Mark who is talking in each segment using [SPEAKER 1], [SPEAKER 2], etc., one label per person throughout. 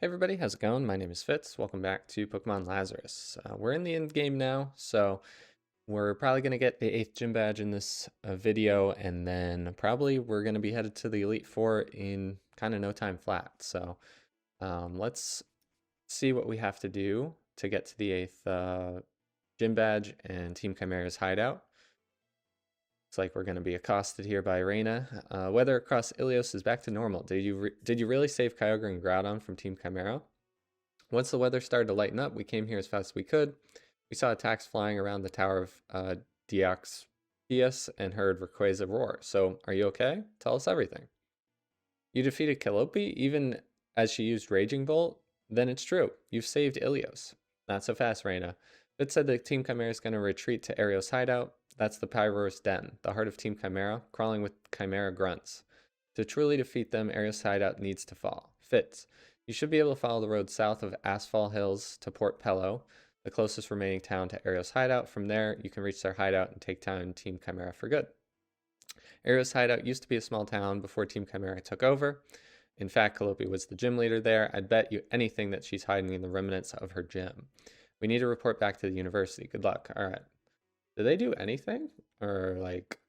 [SPEAKER 1] Hey everybody, how's it going? My name is Fitz. Welcome back to Pokemon Lazarus. We're in the end game now, so we're probably going to get the 8th gym badge in this video, and then probably we're going to be headed to the Elite Four in kind of no time flat. So let's see what we have to do to get to the 8th gym badge and Team Chimera's hideout. Looks like we're going to be accosted here by Reina. Weather across Ilios is back to normal. Did you really save Kyogre and Groudon from Team Chimera? Once the weather started to lighten up, we came here as fast as we could. We saw attacks flying around the tower of Deoxys and heard Rayquaza roar. So, are you okay? Tell us everything. You defeated Calliope even as she used Raging Bolt? Then it's true. You've saved Ilios. Not so fast, Reina. It said the Team Chimera is going to retreat to Arios' hideout. That's the Pyro's Den, the heart of Team Chimera, crawling with Chimera grunts. To truly defeat them, Arios' hideout needs to fall. Fitz. You should be able to follow the road south of Asphalt Hills to Port Pello, the closest remaining town to Arios' hideout. From there, you can reach their hideout and take down Team Chimera for good. Arios' hideout used to be a small town before Team Chimera took over. In fact, Calliope was the gym leader there. I'd bet you anything that she's hiding in the remnants of her gym. We need to report back to the university. Good luck. All right. Do they do anything? Or, like,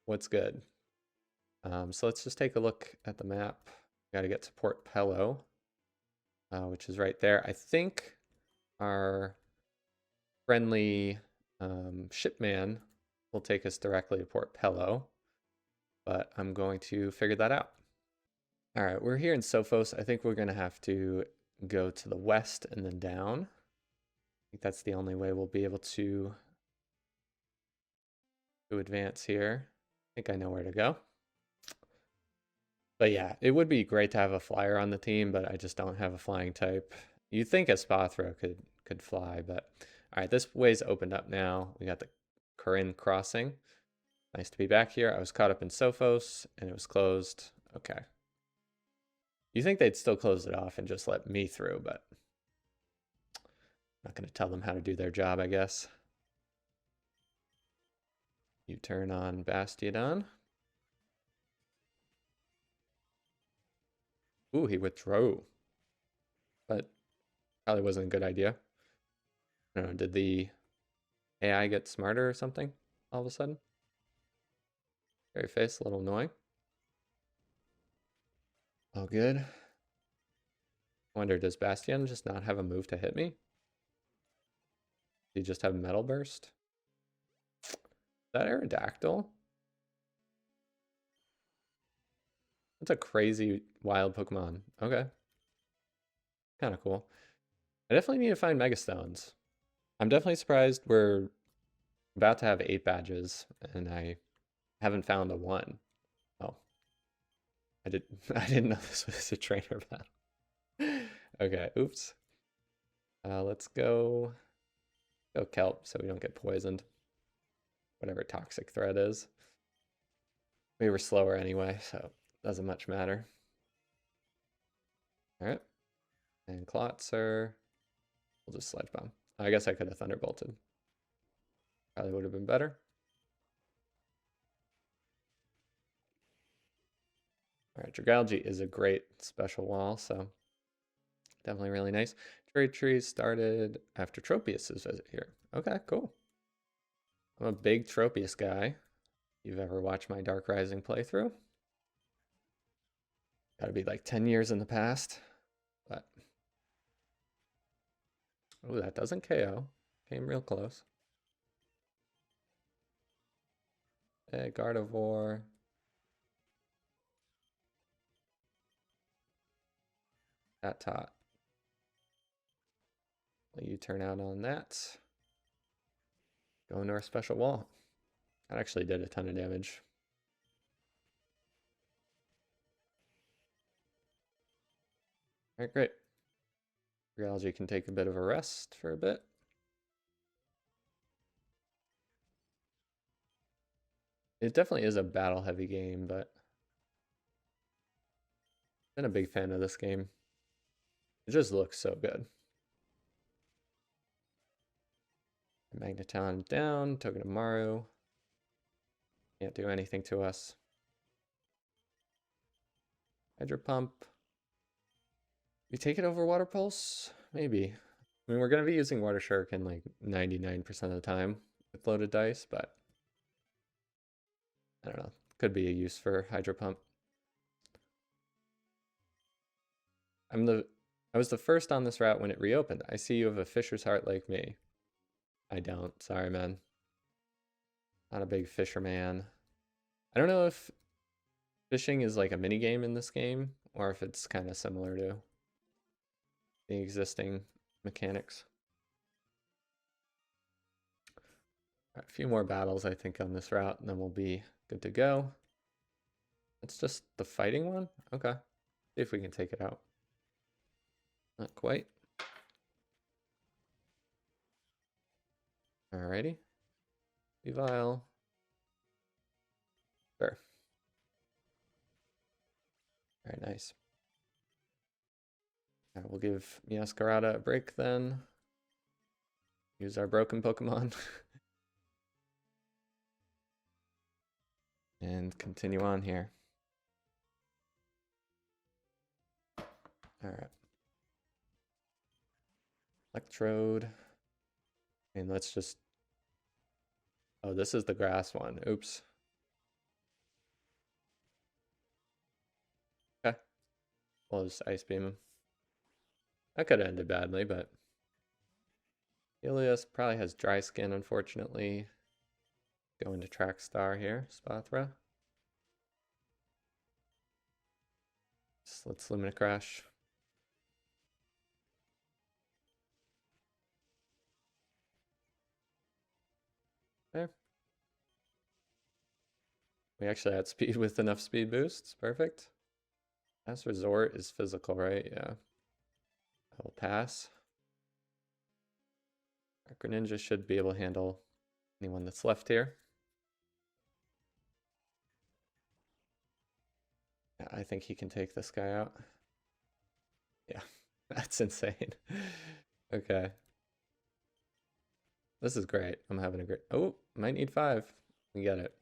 [SPEAKER 1] what's good? So let's just take a look at the map. Got to get to Port Pello, which is right there. I think our friendly shipman will take us directly to Port Pello, but I'm going to figure that out. All right, we're here in Sophos. I think we're going to have to go to the west and then down. I think that's the only way we'll be able to advance here. I think I know where to go. But yeah, it would be great to have a flyer on the team, but I just don't have a flying type. You'd think a Spathra could fly, but all right, this way's opened up now. We got the Corinne crossing. Nice to be back here. I was caught up in Sophos and it was closed. Okay. You think they'd still close it off and just let me through, but I'm not going to tell them how to do their job, I guess. You turn on Bastiodon. Ooh, he withdrew. But probably wasn't a good idea. I don't know, did the AI get smarter or something all of a sudden? Fairy face, a little annoying. Oh, good. Wonder, does Bastion just not have a move to hit me? Do you just have Metal Burst? Is that Aerodactyl? That's a crazy wild Pokemon. Okay. Kind of cool. I definitely need to find Megastones. I'm definitely surprised we're about to have 8 badges and I haven't found a 1. Oh. I didn't know this was a trainer battle. Okay, oops. Let's go Kelp so we don't get poisoned. Whatever toxic threat is. We were slower anyway, so it doesn't much matter. Alright. And Klotzer. We'll just Sledge Bomb. I guess I could have Thunderbolted. Probably would have been better. Alright, Dragalge is a great special wall, so definitely really nice. Trade Tree started after Tropius's visit here. Okay, cool. I'm a big Tropius guy. You've ever watched my Dark Rising playthrough? Gotta be like 10 years in the past, but oh, that doesn't KO. Came real close. Hey, Gardevoir. That tot. Let you turn out on that. Go into our special wall. That actually did a ton of damage. All right, great. Realgy can take a bit of a rest for a bit. It definitely is a battle-heavy game, but I've been a big fan of this game. It just looks so good. Magneton down, Togedemaru. Can't do anything to us. Hydro Pump. You take it over Water Pulse? Maybe. I mean, we're going to be using Water Shuriken like 99% of the time with loaded dice, but I don't know. Could be a use for Hydro Pump. I was the first on this route when it reopened. I see you have a fisher's heart like me. I don't. Sorry, man. Not a big fisherman. I don't know if fishing is like a mini game in this game or if it's kind of similar to the existing mechanics. Right, a few more battles, I think, on this route, and then we'll be good to go. It's just the fighting one? Okay. See if we can take it out. Not quite. Alrighty. Evile. Sure. Very nice. Right, we'll give Miascarada a break then. Use our broken Pokemon. And continue on here. Alright. Electrode. And let's just... Oh, this is the grass one. Oops. Okay. We'll just Ice Beam him. That could have ended badly, but... Helios probably has dry skin, unfortunately. Go into Track Star here, Spathra. Let's Lumina Crash. There. We actually had speed with enough speed boosts. Perfect. Last Resort is physical, right? Yeah. I will pass. Our Greninja should be able to handle anyone that's left here. Yeah, I think he can take this guy out. Yeah, that's insane. Okay. This is great. I'm having a great... Oh, might need 5. We get it.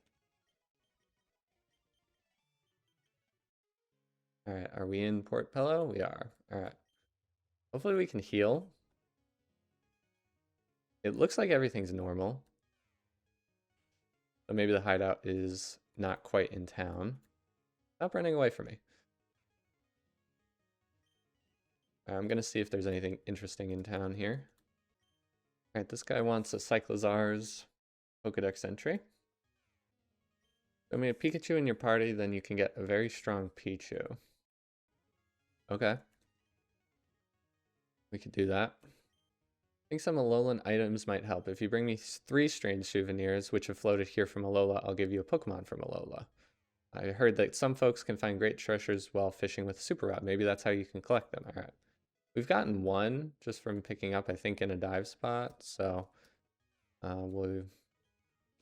[SPEAKER 1] All right, are we in Port Pello? We are. All right. Hopefully we can heal. It looks like everything's normal. So maybe the hideout is not quite in town. Stop running away from me. I'm going to see if there's anything interesting in town here. All right, this guy wants a Cyclozar's Pokedex entry. I mean, a Pikachu in your party, then you can get a very strong Pichu. Okay. We could do that. I think some Alolan items might help. If you bring me 3 strange souvenirs, which have floated here from Alola, I'll give you a Pokemon from Alola. I heard that some folks can find great treasures while fishing with Super Rod. Maybe that's how you can collect them. All right. We've gotten 1 just from picking up, I think, in a dive spot. So we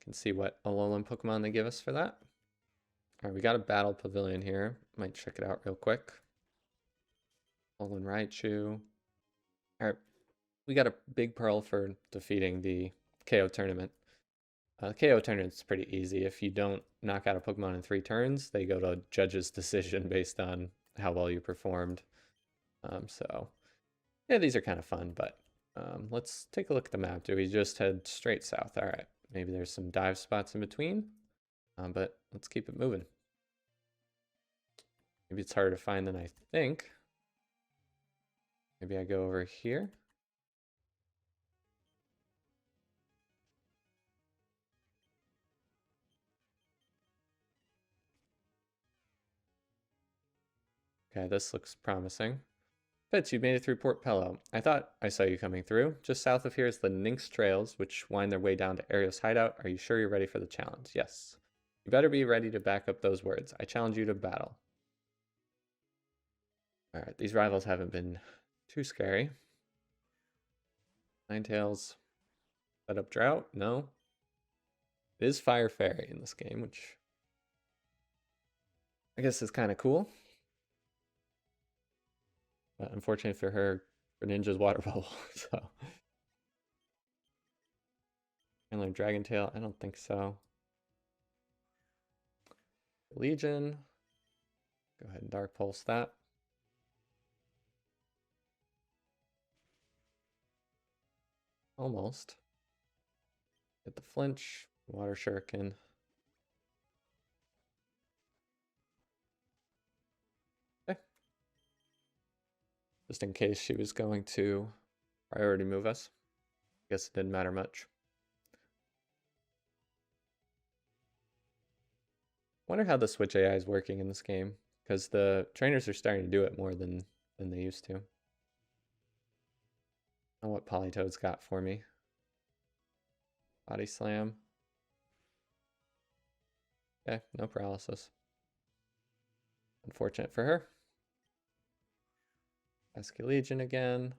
[SPEAKER 1] can see what Alolan Pokemon they give us for that. All right, we got a Battle Pavilion here. Might check it out real quick. Alolan Raichu. All right, we got a big pearl for defeating the KO tournament. The KO tournament's pretty easy. If you don't knock out a Pokemon in 3 turns, they go to judge's decision based on how well you performed. So, yeah, these are kind of fun, but let's take a look at the map. Do we just head straight south? All right, maybe there's some dive spots in between, but let's keep it moving. Maybe it's harder to find than I think. Maybe I go over here. Okay, this looks promising. Fitz, you made it through Port Pello. I thought I saw you coming through. Just south of here is the Nynx Trails, which wind their way down to Arios Hideout. Are you sure you're ready for the challenge? Yes. You better be ready to back up those words. I challenge you to battle. All right, these rivals haven't been too scary. Ninetales. Set up Drought? No. It is Fire Fairy in this game, which I guess is kind of cool. But unfortunately for her, Greninja's Water Bubble. So. And learn Dragon Tail? I don't think so. Legion. Go ahead and Dark Pulse that. Almost. Get the flinch. Water shuriken. Okay. Just in case she was going to priority move us. Guess it didn't matter much. Wonder how the switch AI is working in this game, because the trainers are starting to do it more than they used to. I know what Polytoad's got for me. Body slam. Okay, no paralysis. Unfortunate for her. Escalegion again.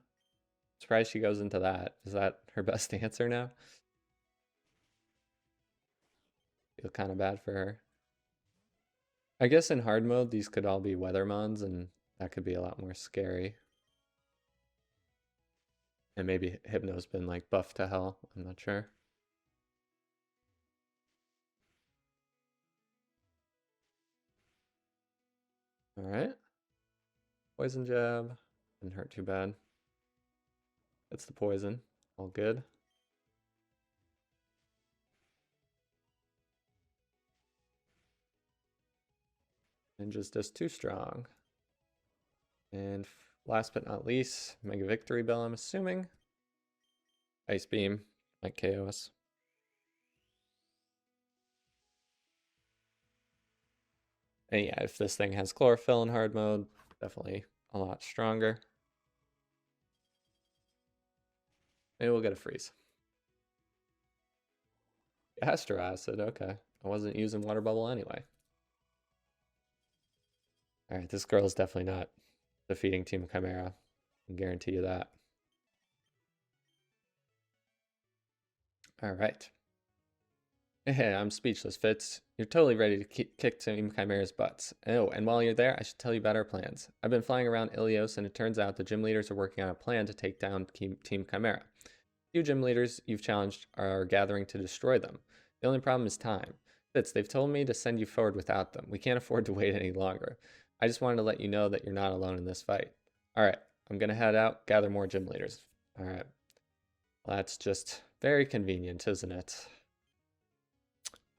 [SPEAKER 1] Surprised she goes into that. Is that her best answer now? Feel kind of bad for her. I guess in hard mode, these could all be Weathermons, and that could be a lot more scary. And maybe Hypno's been like buffed to hell. I'm not sure. All right. Poison jab. Didn't hurt too bad. It's the poison. All good. Ninja's just too strong. And last but not least, Mega Victory Bell, I'm assuming. Ice Beam might KO us. And yeah, if this thing has Chlorophyll in hard mode, definitely a lot stronger. Maybe we'll get a freeze. Astro Acid, okay. I wasn't using Water Bubble anyway. Alright, this girl is definitely not defeating Team Chimera. I can guarantee you that. Alright. Hey, I'm speechless, Fitz. You're totally ready to kick Team Chimera's butts. Oh, and while you're there, I should tell you about our plans. I've been flying around Ilios, and it turns out the gym leaders are working on a plan to take down Team Chimera. Few gym leaders you've challenged are gathering to destroy them. The only problem is time. Fitz, they've told me to send you forward without them. We can't afford to wait any longer. I just wanted to let you know that you're not alone in this fight. Alright, I'm gonna head out, gather more gym leaders. Alright. Well, that's just very convenient, isn't it?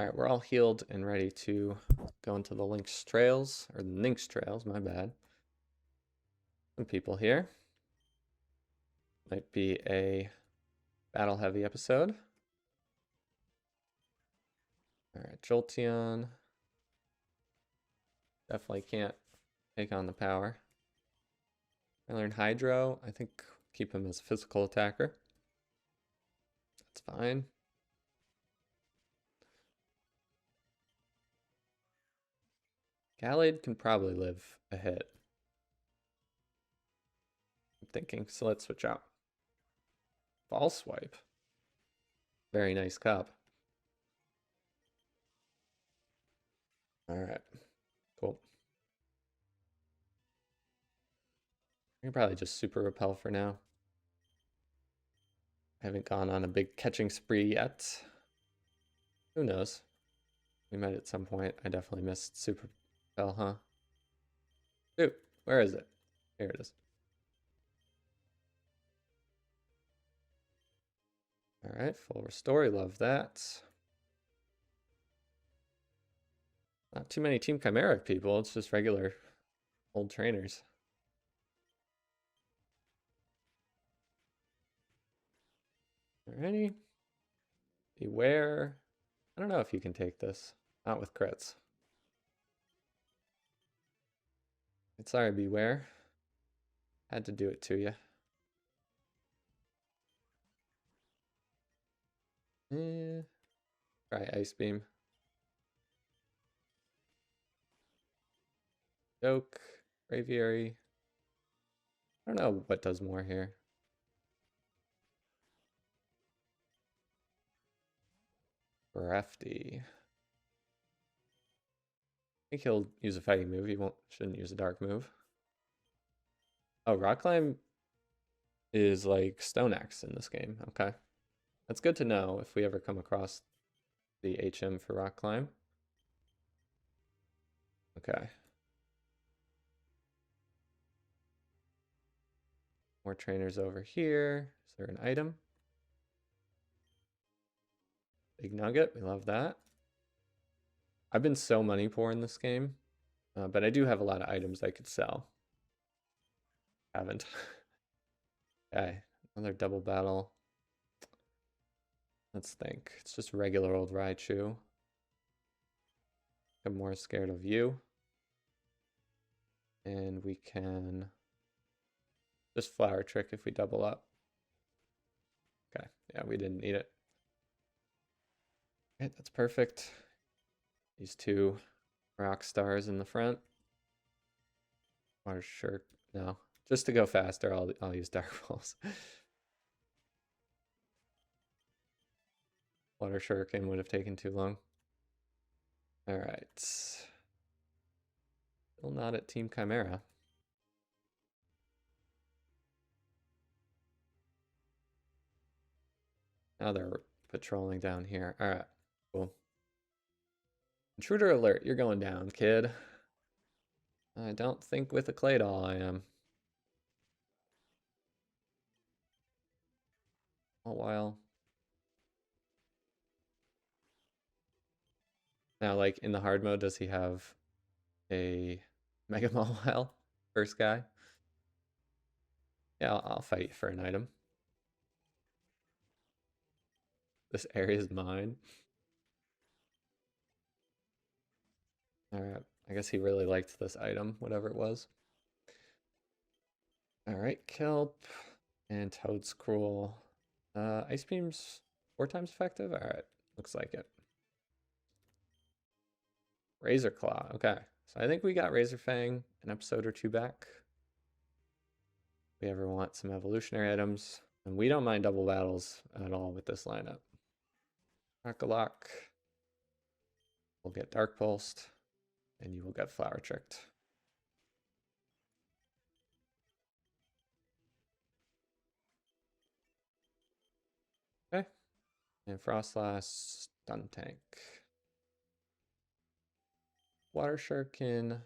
[SPEAKER 1] Alright, we're all healed and ready to go into the Lynx Trails, or the Lynx Trails, my bad. Some people here. Might be a battle heavy episode. Alright, Jolteon. Definitely can't take on the power. I learned Hydro. I think keep him as a physical attacker. That's fine. Gallade can probably live a hit. I'm thinking, so let's switch out. Ball Swipe. Very nice cup. Alright. Cool. I can probably just Super Repel for now. I haven't gone on a big catching spree yet. Who knows? We might at some point. I definitely missed Super Repel, huh? Ooh, where is it? Here it is. Alright, full restore. Love that. Not too many Team Chimeric people. It's just regular old trainers. Alrighty. Beware. I don't know if you can take this. Not with crits. Sorry, Beware. Had to do it to you. Try Ice Beam. Joke. Braviary. I don't know what does more here. Crafty. I think he'll use a fighting move. He shouldn't use a dark move. Oh, Rock Climb is like Stone Axe in this game. Okay. That's good to know if we ever come across the HM for Rock Climb. Okay. More trainers over here. Is there an item? Big nugget, we love that. I've been so money poor in this game, but I do have a lot of items I could sell. Haven't. Okay, another double battle. Let's think. It's just regular old Raichu. I'm more scared of you. And we can just flower trick if we double up. Okay, yeah, we didn't need it. Okay, that's perfect. These two rock stars in the front. Water sure, no. Just to go faster, I'll use Dark Pulse. Water Shuriken would have taken too long. All right. Still not at Team Chimera. Now they're patrolling down here. All right, cool. Intruder alert, you're going down, kid. I don't think with a Claydol I am. All while. Now, like in the hard mode, does he have a Mega Mawile? First guy? Yeah, I'll fight you for an item. This area is mine. Alright, I guess he really liked this item, whatever it was. Alright, Kelp and Toadscruel. Ice Beam's 4 times effective? Alright, looks like it. Razor Claw, okay. So I think we got Razor Fang an episode or 2 back. If we ever want some evolutionary items. And we don't mind double battles at all with this lineup. Rock-a-lock. We'll get Dark Pulsed. And you will get Flower Tricked. Okay. And Frostlass, Stun Tank. Water Shuriken.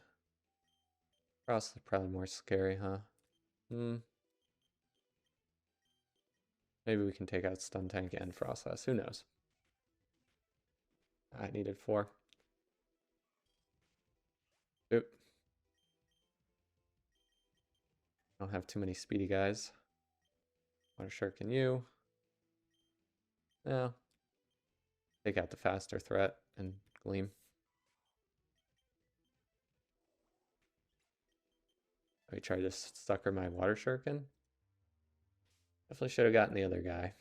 [SPEAKER 1] Frost is probably more scary, huh? Maybe we can take out Stun Tank and Frostlass. Who knows? I needed 4. Oop. I don't have too many speedy guys. Water Shuriken you. No. Take out the faster threat and Gleam. I tried to sucker my Water Shuriken. Definitely should have gotten the other guy.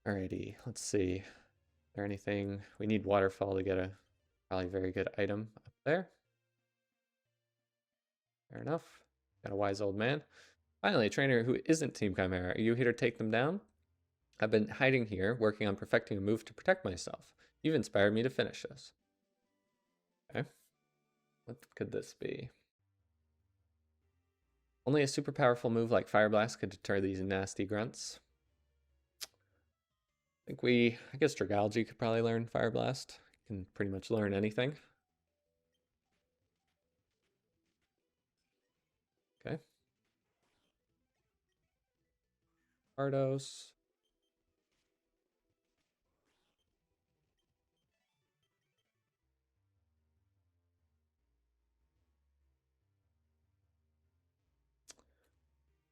[SPEAKER 1] Alrighty, let's see. Is there anything? We need Waterfall to get a probably very good item up there. Fair enough. Got a wise old man. Finally, a trainer who isn't Team Chimera. Are you here to take them down? I've been hiding here, working on perfecting a move to protect myself. You've inspired me to finish this. Okay. What could this be? Only a super powerful move like Fire Blast could deter these nasty grunts. I guess Dragalge could probably learn Fire Blast. Can pretty much learn anything. Okay. Ardos.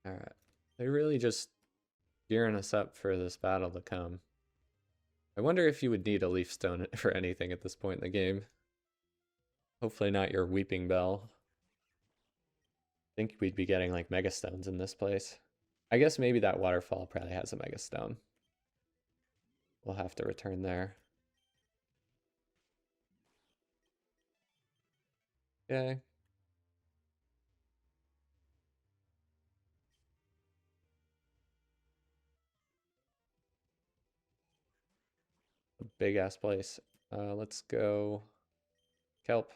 [SPEAKER 1] All right. They're really just gearing us up for this battle to come. I wonder if you would need a Leaf Stone for anything at this point in the game. Hopefully not your Weeping Bell. I think we'd be getting like Mega Stones in this place. I guess maybe that waterfall probably has a Mega Stone. We'll have to return there. Okay. A big ass place. Let's go Kelp.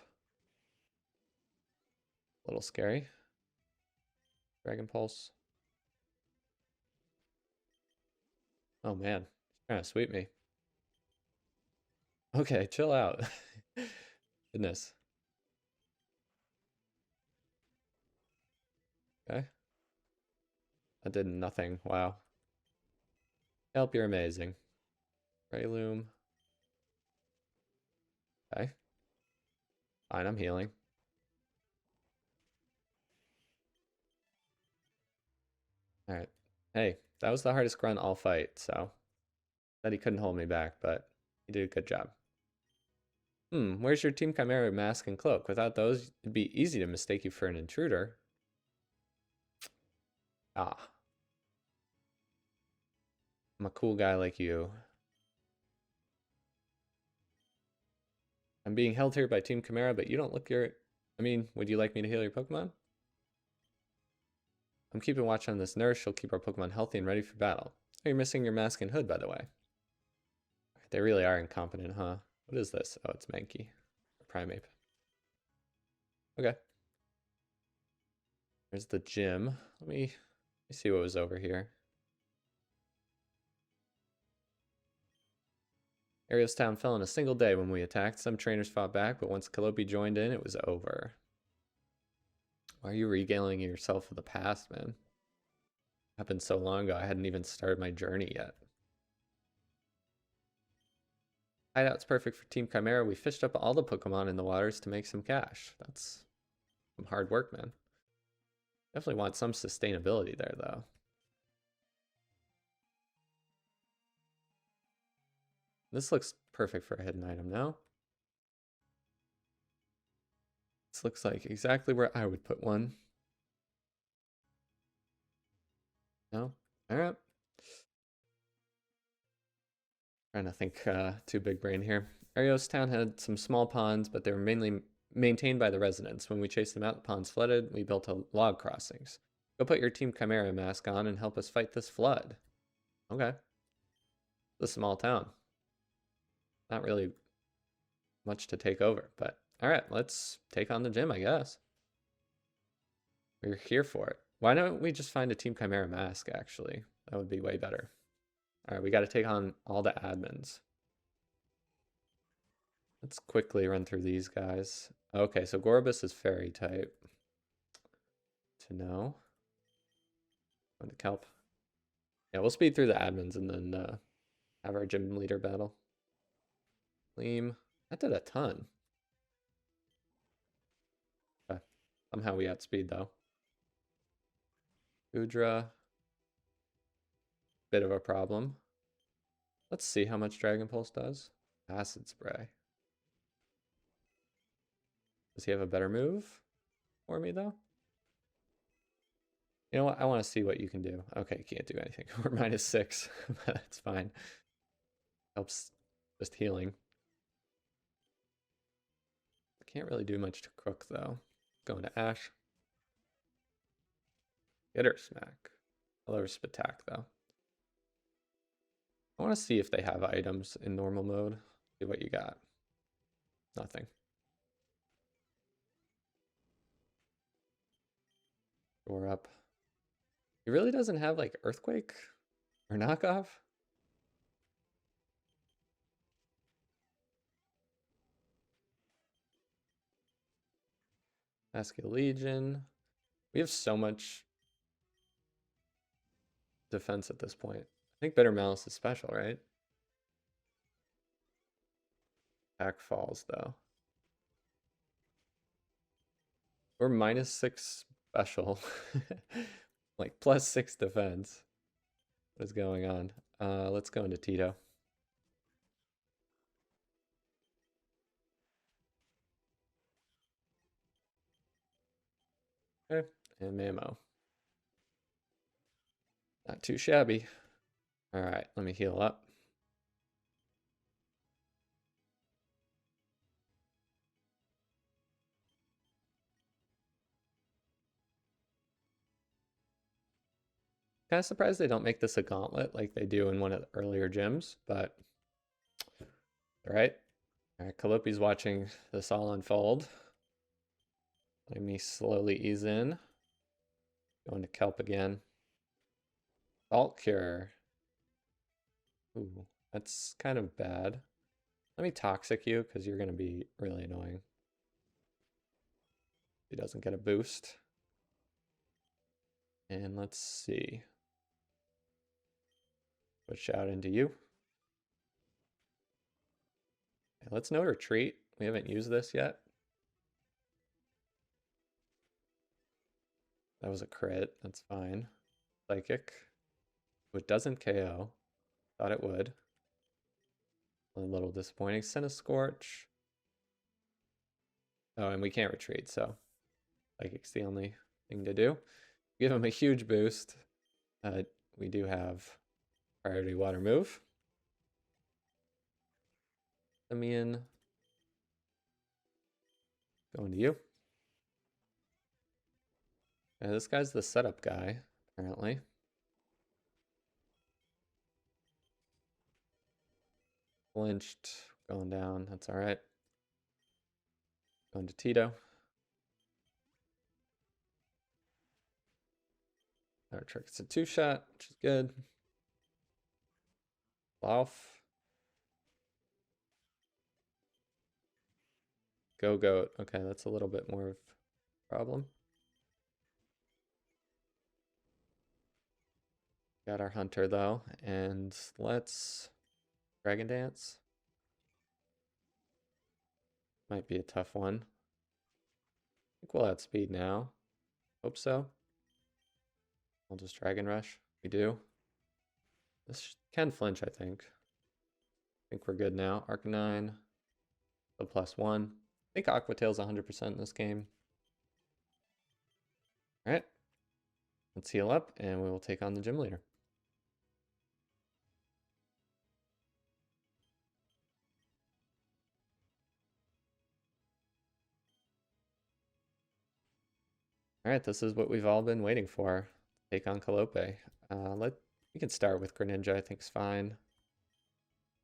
[SPEAKER 1] A little scary. Dragon Pulse. Oh man, he's trying to sweep me. Okay, chill out. Goodness. Okay. That did nothing. Wow. Help, you're amazing. Breloom. Okay. Fine, I'm healing. Alright. Hey, that was the hardest grunt all fight, so that he couldn't hold me back, but he did a good job. Where's your Team Chimera mask and cloak? Without those, it'd be easy to mistake you for an intruder. Ah, I'm a cool guy like you. I'm being held here by Team Chimera, but you don't look your... I mean, would you like me to heal your Pokemon? I'm keeping watch on this nurse. She'll keep our Pokemon healthy and ready for battle. Oh, you're missing your mask and hood, by the way. They really are incompetent, huh? What is this? Oh, it's Mankey. Or Primeape. Okay. There's the gym. Let me see what was over here. Arios Town fell in a single day when we attacked. Some trainers fought back, but once Calliope joined in, it was over. Why are you regaling yourself of the past, man? Happened so long ago, I hadn't even started my journey yet. Hideout's perfect for Team Chimera. We fished up all the Pokemon in the waters to make some cash. That's some hard work, man. Definitely want some sustainability there, though. This looks perfect for a hidden item, no? This looks like exactly where I would put one. No? Alright. Trying to think too big brain here. Arios Town had some small ponds, but they were mainly maintained by the residents. When we chased them out, the ponds flooded. We built log crossings. Go put your Team Chimera mask on and help us fight this flood. Okay. It's a small town. Not really much to take over, but all right, let's take on the gym, I guess. We're here for it. Why don't we just find a Team Chimera mask, actually? That would be way better. All right, we got to take on all the admins. Let's quickly run through these guys. Okay, so Gorbis is fairy type. To know. Going to Kelp. Yeah, we'll speed through the admins and then have our gym leader battle. Gleam. That did a ton. Okay. Somehow we outspeed though. Udra. Bit of a problem. Let's see how much Dragon Pulse does. Acid Spray. Does he have a better move for me though? You know what? I want to see what you can do. Okay, you can't do anything. We're -6, but that's fine. Helps just healing. Can't really do much to Crook though. Going to Ash. Get her smack. Lowers attack though. I want to see if they have items in normal mode. See what you got. Nothing. Door up. He really doesn't have like Earthquake or knockoff. Asking Legion. We have so much defense at this point. I think Bitter Malice is special, right? Attack falls though. We're -6 special. Like +6 defense. What is going on? Let's go into Tito. Okay, and Mamo. Not too shabby. All right, let me heal up. Kind of surprised they don't make this a gauntlet like they do in one of the earlier gyms, but all right. All right, Calliope's watching this all unfold. Let me slowly ease in. Going to Kelp again. Salt Cure. Ooh, that's kind of bad. Let me toxic you because you're going to be really annoying. He doesn't get a boost. And let's see. Switch out into you. Okay, let's no retreat. We haven't used this yet. That was a crit. That's fine. Psychic. It doesn't KO. Thought it would. A little disappointing. Send a Scorch. Oh, and we can't retreat, so Psychic's the only thing to do. Give him a huge boost. We do have priority water move. Simeon. Going to you. Yeah, this guy's the setup guy, apparently. Flinched. Going down. That's all right. Going to Tito. Our trick is a 2-shot, which is good. Lauf. Go goat. Okay, that's a little bit more of a problem. Got our hunter though, and let's Dragon Dance. Might be a tough one. I think we'll outspeed now. Hope so. I'll just Dragon Rush. We do. This can flinch, I think. I think we're good now. Arcanine. The +1. I think Aqua Tail's 100% in this game. Alright. Let's heal up and we will take on the gym leader. Alright, this is what we've all been waiting for. Take on Calliope. We can start with Greninja, I think is fine.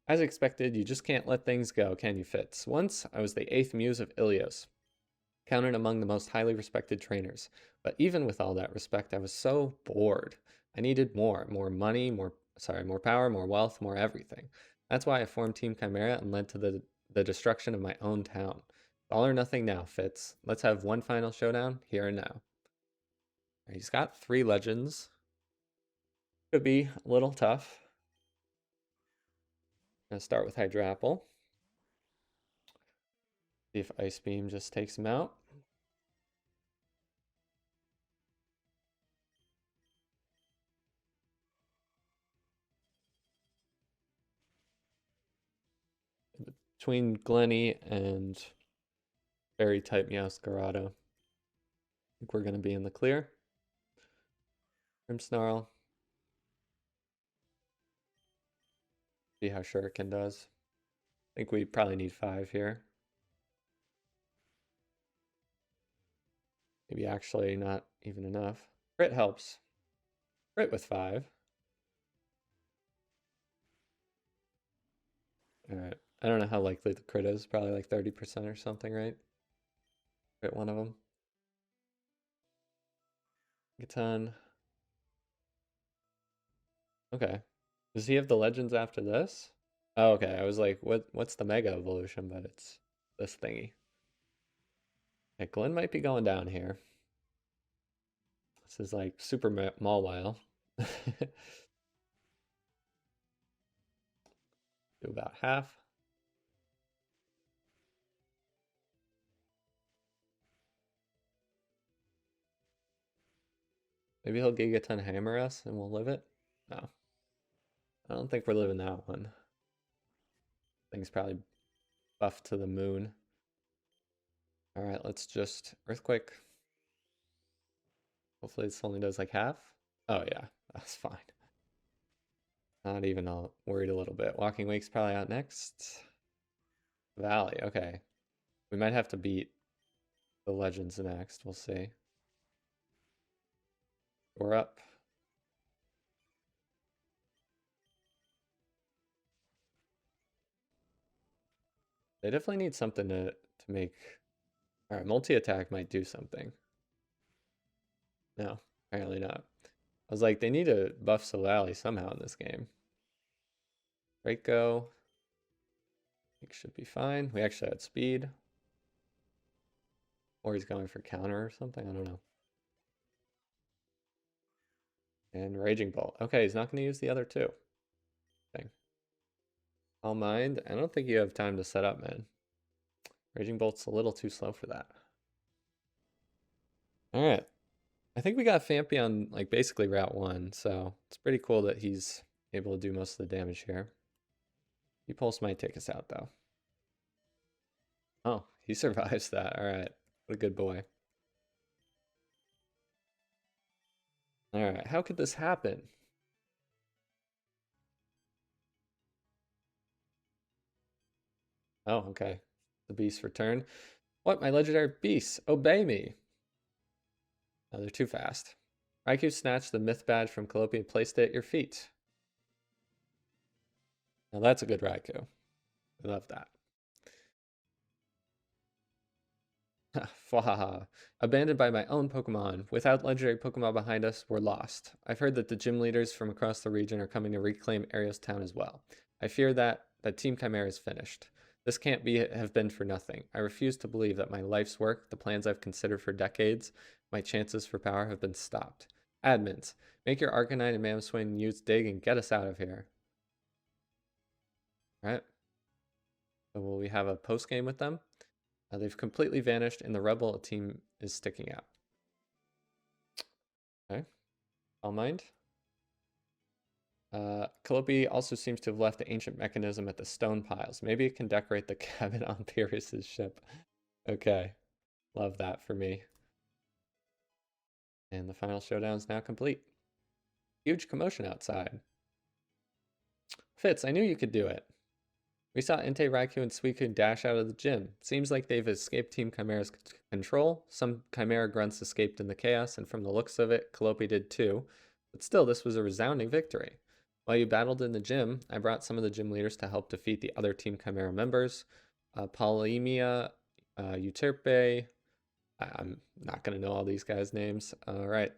[SPEAKER 1] As expected, you just can't let things go, can you, Fitz? Once, I was the 8th muse of Ilios, counted among the most highly respected trainers. But even with all that respect, I was so bored. I needed more money, more power, more wealth, more everything. That's why I formed Team Chimera and led to the destruction of my own town. All or nothing now, Fitz. Let's have one final showdown, here and now. He's got 3 legends. Could be a little tough. Gonna start with Hydrapple. See if Ice Beam just takes him out. Between Glenny and Fairy type Meowscarada, I think we're gonna be in the clear. Grimmsnarl. See how Shuriken does. I think we probably need 5 here. Maybe actually not even enough. Crit helps. Crit with 5. Alright. I don't know how likely the crit is. Probably like 30% or something, right? Crit one of them. Gaton. Okay. Does he have the legends after this? Oh, okay. I was like, what's the mega evolution? But it's this thingy. Okay, Glenn might be going down here. This is like super Mawile. Do about half. Maybe he'll Gigaton Hammer us and we'll live it? No. I don't think we're living that one. Thing's probably buffed to the moon. Alright, let's just Earthquake. Hopefully this only does like half. Oh yeah, that's fine. Not even worried a little bit. Walking Wake's probably out next. Valley, okay. We might have to beat the Legends next, we'll see. We're up. They definitely need something to make... Alright, multi-attack might do something. No, apparently not. I was like, they need to buff Solali somehow in this game. Draco. think should be fine. We actually had speed. Or he's going for counter or something. I don't know. And Raging Bolt. Okay, he's not going to use the other two. Thing. I'll mind. I don't think you have time to set up, man. Raging Bolt's a little too slow for that. All right. I think we got Fampy on like basically route 1, so it's pretty cool that he's able to do most of the damage here. Pulse might take us out though. Oh, he survives that. All right. What a good boy. All right. How could this happen? Oh, okay. The beasts return. What? My legendary beasts, obey me. No, they're too fast. Raikou snatched the myth badge from Calliope and placed it at your feet. Now that's a good Raikou. I love that. Fwahaha. Abandoned by my own Pokemon. Without legendary Pokemon behind us, we're lost. I've heard that the gym leaders from across the region are coming to reclaim Arios Town as well. I fear that Team Chimera is finished. This can't have been for nothing. I refuse to believe that my life's work, the plans I've considered for decades, my chances for power have been stopped. Admins, make your Arcanine and Mamoswine use Dig and get us out of here. All right. So will we have a post game with them? They've completely vanished, and the Rebel team is sticking out. Okay. All mind. Calliope also seems to have left the ancient mechanism at the stone piles. Maybe it can decorate the cabin on Pyrrhus's ship. Okay. Love that for me. And the final showdown is now complete. Huge commotion outside. Fitz, I knew you could do it. We saw Entei, Raikou, and Suicune dash out of the gym. Seems like they've escaped Team Chimera's control. Some Chimera grunts escaped in the chaos, and from the looks of it, Calliope did too. But still, this was a resounding victory. While you battled in the gym, I brought some of the gym leaders to help defeat the other Team Chimera members. Polyemia, Euterpe. I'm not going to know all these guys' names. All right.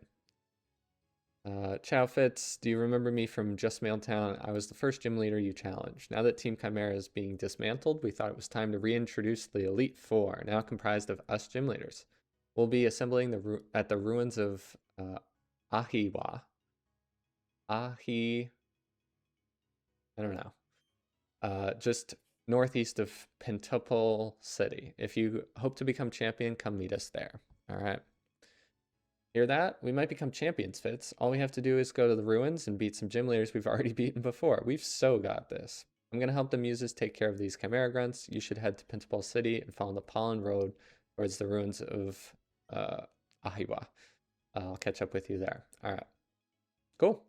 [SPEAKER 1] Chow Fitz, do you remember me from Just Mailtown? I was the first gym leader you challenged. Now that Team Chimera is being dismantled, we thought it was time to reintroduce the Elite Four, now comprised of us gym leaders. We'll be assembling at the ruins of Ahiwa. I don't know. Just northeast of Pentapole City. If you hope to become champion, come meet us there. All right. Hear that? We might become champions, Fitz. All we have to do is go to the ruins and beat some gym leaders we've already beaten before. We've so got this. I'm going to help the muses take care of these Chimera grunts. You should head to Pentapole City and follow the Pollen Road towards the ruins of Ahiwa. I'll catch up with you there. All right. Cool.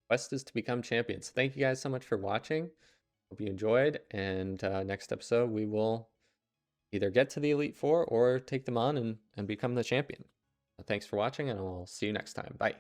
[SPEAKER 1] Quest is to become champions. Thank you guys so much for watching. Hope you enjoyed. And next episode, we will either get to the Elite Four or take them on and become the champion. Thanks for watching, and I'll see you next time. Bye.